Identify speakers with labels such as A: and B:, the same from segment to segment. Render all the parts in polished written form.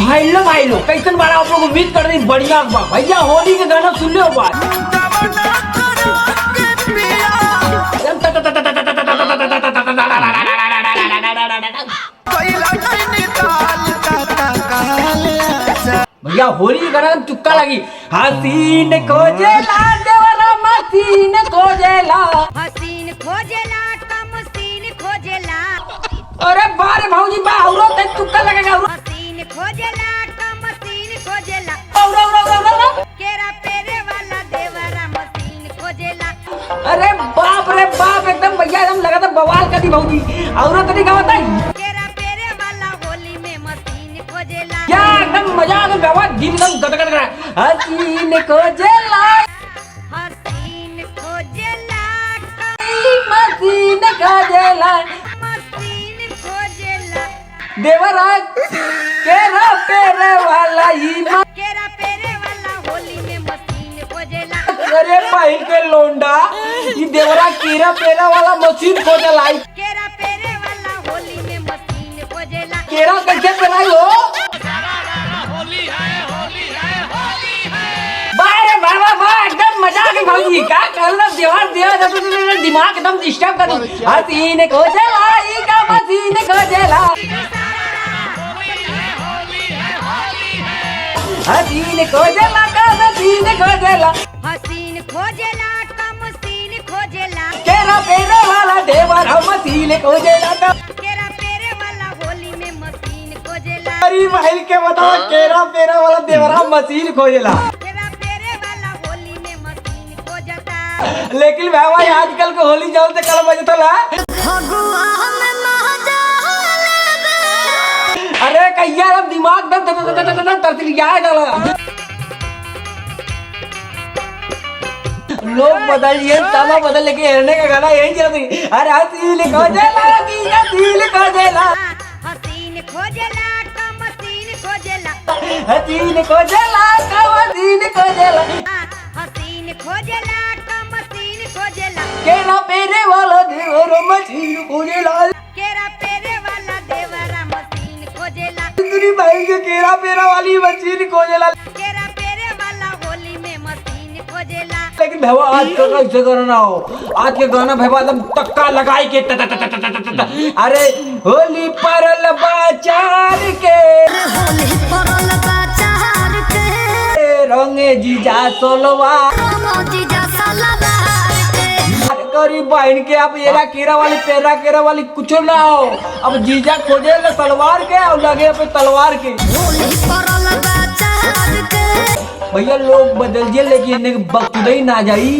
A: भाई लो कैसन बारा आप लोग उम्मीद कर रही बढ़िया बा भैया होली के गाना सुन लो बा भैया होली के गाना चुक्का लगी हसीन खोजेला देवरा मसीन खोजेला
B: हसीन खोजेला कमसीन खोजेला।
A: अरे बारे भाऊजी बा औरो ते चुक्का लगेगा
B: हसीन खोजेला कमसीन खोजेला।
A: औरो
B: केरा पेरे वाला देवरा मसीन खोजेला।
A: अरे बाप रे बाप एकदम भैया एकदम लगा था बवाल कर दी भाऊजी औरो तरीका बताई
B: केरा पेरे वाला होली में मसीन खोजेला।
A: क्या एकदम मजा आ गया बाबा दिल एकदम गदगद कर हसीन खोजेला
B: हसीन खोजेला
A: मसीन खोजेला
B: मसीन खोजेला।
A: देवरा केरा पेरे वाला ही
B: केरा पेरे वाला होली में मसीन खोजेला।
A: अरे भाई के लोंडा ये देवरा केरा पेरा वाला मशीन खोजेला
B: केरा पेरे वाला होली में मसीन खोजेला।
A: केरा कैसे पेराई हो एकदम मजा आ गई भाई क्या करना देवार देवा दिमाग एकदम डिस्टर्ब कर दी हसीन खोजेला ई का मसीन खोजेला हसीन खोजेला का मसीन खोजेला
B: हसीन खोजेला कमसीन खोजेला।
A: केरा पेरे वाला देवर मसीन खोजेला
B: केरा पेरे वाला होली में मसीन खोजेला।
A: अरे भाई के बताओ केरा पेरा वाला देवरा मशीन खोजेला
B: केरा पेरे वाला होली में मसीन खोजता।
A: लेकिन भाई आजकल के होली जाओ से कल बजे तो ला अरे कहिया अब दिमाग दम तरतलिया डाला लोग बदलिए ताला बदल लेके हरने का गाना यही चलती अरे हसीन खोजेला हसीन खोजेला
B: हसीन खोजेला कमसीन खोजेला।
A: हसीन खोजेला मशीन खोजेला
B: हसीन खोजेला कमसीन खोजेला।
A: केरा पेरे वाला देवर मशीन खोजेला
B: केरा पेरे वाला देवरा मसीन खोजेला।
A: तेरी भाई के केरा पेरा वाली मशीन खोजेला
B: केरा पेरे वाला होली में मसीन खोजेला।
A: लेकिन भैया आज का कैसे करना हो आज के गाना भैया एकदम तक्का लगाई के अरे होली परल बाचार के
C: होली परल बाचार के
A: रंगे जीजा सोलवा
C: जीजा सलवार के
A: करी बहन के अब येरा केरा वाली कुछ ना हो अब जीजा खोजे ले सलवार के और लगे पे तलवार के
C: होली परल बाचार के
A: भैया लोग बदल जे लेकिन बकदई ना जाई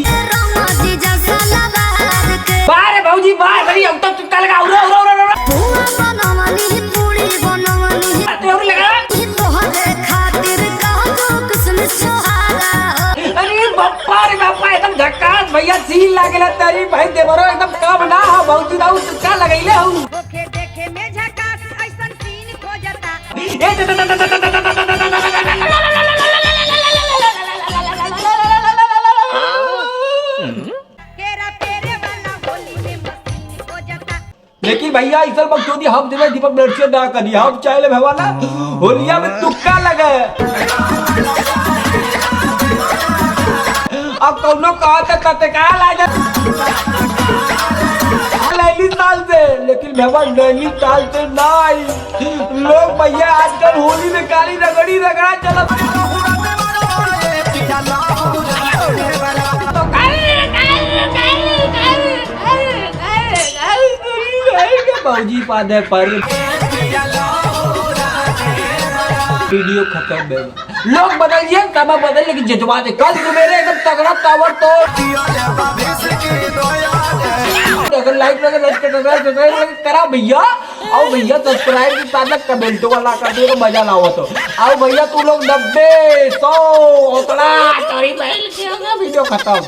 C: जीजा सलवार के
A: बारे भाऊजी बाहर करी अब तक चुटका लगा उरो
C: पुआ बनवनी पूरी बनवनी
A: तेरे लगा
C: तोहरे खातिर कहतो किसमिस छोहारा
A: अरे बापा रे बापा एकदम झक्कास भैया सीन लागेला तेरी भाई देवरो एकदम काम ना हो भाऊजी दाऊ चुटका लगैले हो
B: होखे देखे में झकास ऐसन सीन खोजता। केरा पेरे वाला होली में मसीन खोजता।
A: लेकिन भैया इस साल बकचोदी हम देवे दीपक नरसिंह ना करी हम चाहे भैया ना होलिया में तुक्का लगे अब कौनो कहते तत्काल आ जा नैनीताल से लेकिन भैया नैनीताल से ना आई लोग भैया आजकल होली में काली रगड़ा चला बाबूजी पादे पर वीडियो खत्म है लोग बदलिए तब बदल लेकिन जज्बा दे कल मेरे एकदम तगड़ा टावर तो अगर लाइक लगे करा भैया और भैया सब्सक्राइब की ताकत कमेंट वाला कर दो तो मजा लाओ तो आओ भैया तू लोग 90 100 उतना वीडियो खत्म।